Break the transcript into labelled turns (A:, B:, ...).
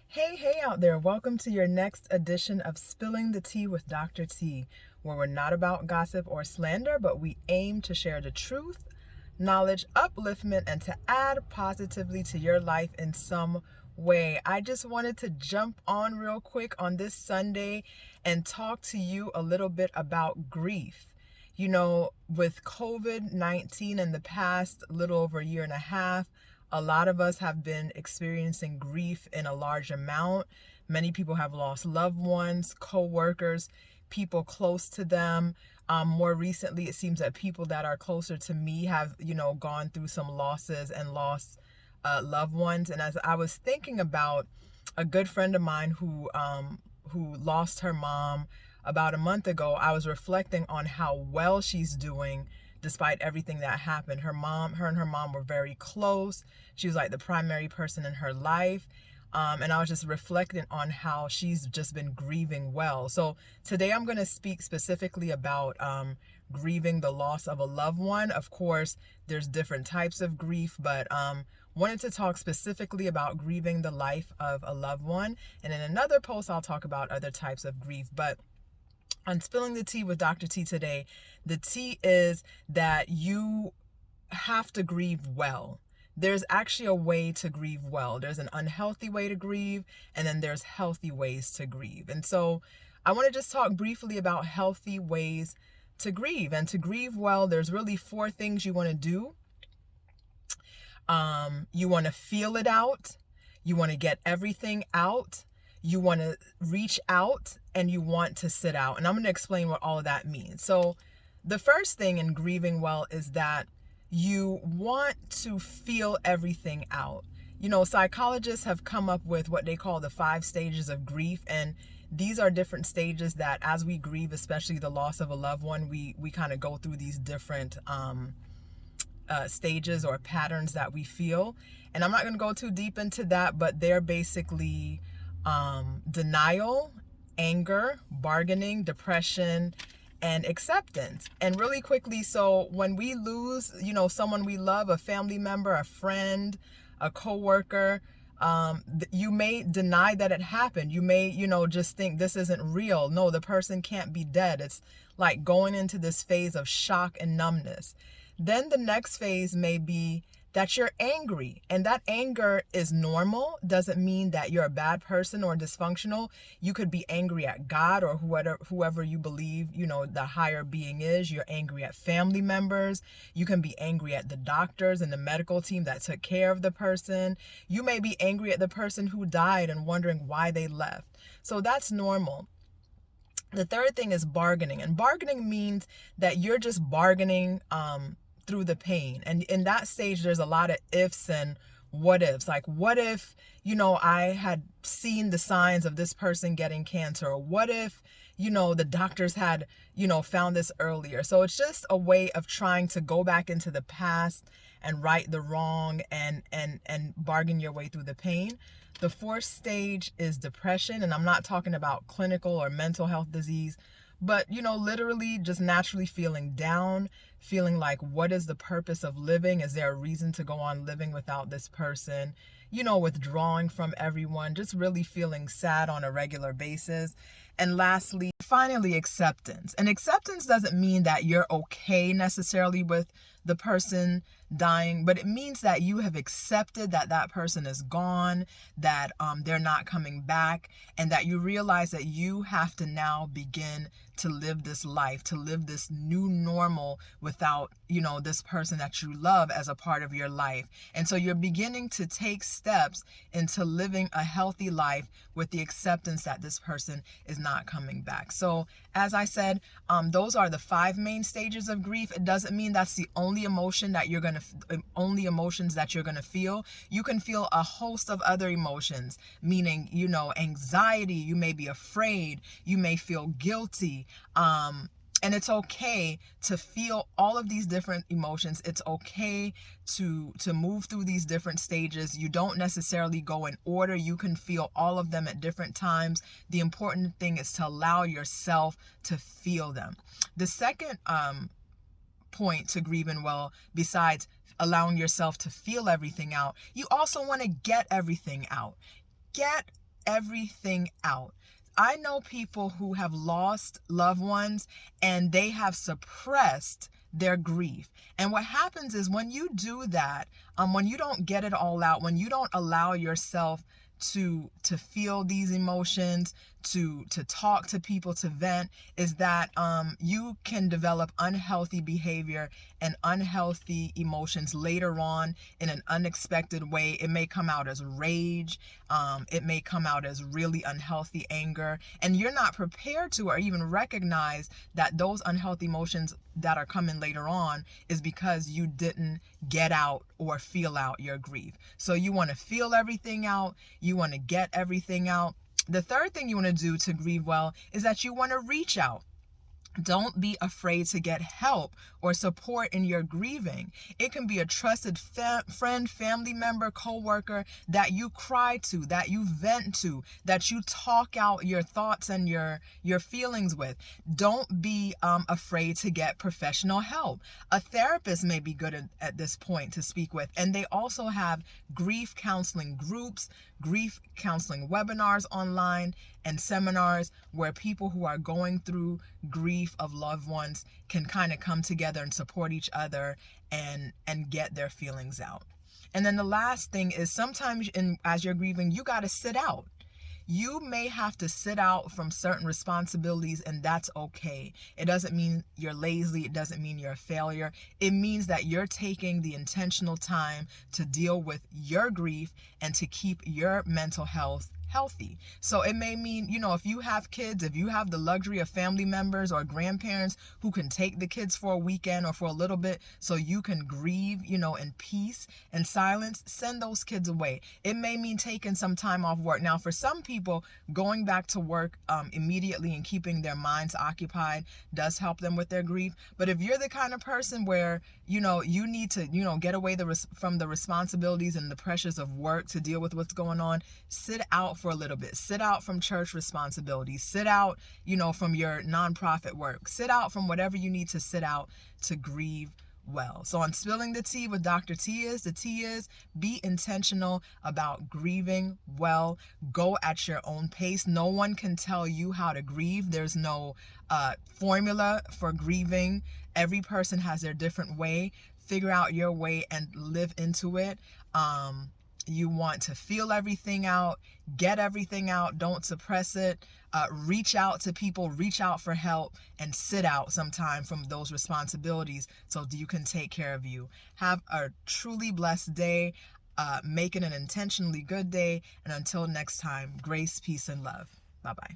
A: Hey out there. Welcome to your next edition of Spilling the Tea with Dr. T, where we're not about gossip or slander, but we aim to share the truth, knowledge, upliftment, and to add positively to your life in some way. I just wanted to jump on real quick on this Sunday and talk to you a little bit about grief. You know, with COVID-19 in the past little over a year and a half, a lot of us have been experiencing grief in a large amount. Many people have lost loved ones, co-workers, people close to them. More recently, it seems that people that are closer to me have, gone through some losses and lost loved ones. And as I was thinking about a good friend of mine who lost her mom about a month ago, I was reflecting on how well she's doing despite everything that happened. Her and her mom were very close. She was like the primary person in her life. And I was just reflecting on how she's just been grieving well. So today I'm going to speak specifically about grieving the loss of a loved one. Of course, there's different types of grief, but wanted to talk specifically about grieving the life of a loved one. And in another post, I'll talk about other types of grief. But on Spilling the Tea with Dr. T today, the tea is that you have to grieve well. There's actually a way to grieve well. There's an unhealthy way to grieve, and then there's healthy ways to grieve. And so I want to just talk briefly about healthy ways to grieve. And to grieve well, there's really 4 things you want to do. You want to feel it out. You want to get everything out. You want to reach out, and you want to sit out. And I'm going to explain what all of that means. So the first thing in grieving well is that you want to feel everything out. You know, psychologists have come up with what they call the 5 stages of grief. And these are different stages that as we grieve, especially the loss of a loved one, we kind of go through these different stages or patterns that we feel. And I'm not going to go too deep into that, but they're basically denial, anger, bargaining, depression, and acceptance. And really quickly, so when we lose, someone we love, a family member, a friend, a coworker, you may deny that it happened. You may, just think this isn't real. No, the person can't be dead. It's like going into this phase of shock and numbness. Then the next phase may be that you're angry, and that anger is normal. Doesn't mean that you're a bad person or dysfunctional. You could be angry at God or whoever you believe, the higher being is. You're angry at family members. You can be angry at the doctors and the medical team that took care of the person. You may be angry at the person who died and wondering why they left. So that's normal. The third thing is bargaining, and bargaining means that you're just bargaining through the pain. And in that stage, there's a lot of ifs and what ifs. Like, what if, I had seen the signs of this person getting cancer? Or what if, the doctors had, found this earlier? So it's just a way of trying to go back into the past and right the wrong and bargain your way through the pain. The 4th stage is depression. And I'm not talking about clinical or mental health disease, but, literally just naturally feeling down, feeling like, what is the purpose of living? Is there a reason to go on living without this person? Withdrawing from everyone, just really feeling sad on a regular basis. And lastly, finally, acceptance. And acceptance doesn't mean that you're okay necessarily with the person dying, but it means that you have accepted that that person is gone, that they're not coming back, and that you realize that you have to now begin to live this life, to live this new normal without, this person that you love as a part of your life. And so you're beginning to take steps into living a healthy life with the acceptance that this person is not coming back. So as I said, those are the 5 main stages of grief. It doesn't mean that's the only emotions that you're going to feel. You can feel a host of other emotions, meaning, anxiety. You may be afraid. You may feel guilty. And it's okay to feel all of these different emotions. It's okay to move through these different stages. You don't necessarily go in order. You can feel all of them at different times. The important thing is to allow yourself to feel them. The second point to grieving well, besides allowing yourself to feel everything out, you also want to get everything out. Get everything out. I know people who have lost loved ones and they have suppressed their grief. And what happens is when you do that, when you don't get it all out, when you don't allow yourself to feel these emotions, to talk to people, to vent, is that you can develop unhealthy behavior and unhealthy emotions later on in an unexpected way. It may come out as rage, it may come out as really unhealthy anger, and you're not prepared to or even recognize that those unhealthy emotions that are coming later on is because you didn't get out or feel out your grief. So you want to feel everything out, you want to get everything out. The third thing you want to do to grieve well is that you want to reach out. Don't be afraid to get help or support in your grieving. It can be a trusted friend, family member, coworker that you cry to, that you vent to, that you talk out your thoughts and your feelings with. Don't be afraid to get professional help. A therapist may be good at this point to speak with, and they also have grief counseling groups, grief counseling webinars online, and seminars where people who are going through grief of loved ones can kind of come together and support each other and get their feelings out. And then the last thing is sometimes as you're grieving, you got to sit out. You may have to sit out from certain responsibilities, and that's okay. It doesn't mean you're lazy. It doesn't mean you're a failure. It means that you're taking the intentional time to deal with your grief and to keep your mental health healthy. So it may mean, if you have kids, if you have the luxury of family members or grandparents who can take the kids for a weekend or for a little bit so you can grieve, in peace and silence, send those kids away. It may mean taking some time off work. Now, for some people, going back to work immediately and keeping their minds occupied does help them with their grief. But if you're the kind of person where, you need to, get away from the responsibilities and the pressures of work to deal with what's going on, sit out for a little bit. Sit out from church responsibilities. Sit out, from your nonprofit work. Sit out from whatever you need to sit out to grieve well. So on Spilling the Tea with Dr. T the tea is be intentional about grieving well. Go at your own pace. No one can tell you how to grieve. There's no formula for grieving. Every person has their different way. Figure out your way and live into it. You want to feel everything out, get everything out, don't suppress it, reach out to people, reach out for help, and sit out sometime from those responsibilities so you can take care of you. Have a truly blessed day, make it an intentionally good day, and until next time, grace, peace, and love. Bye-bye.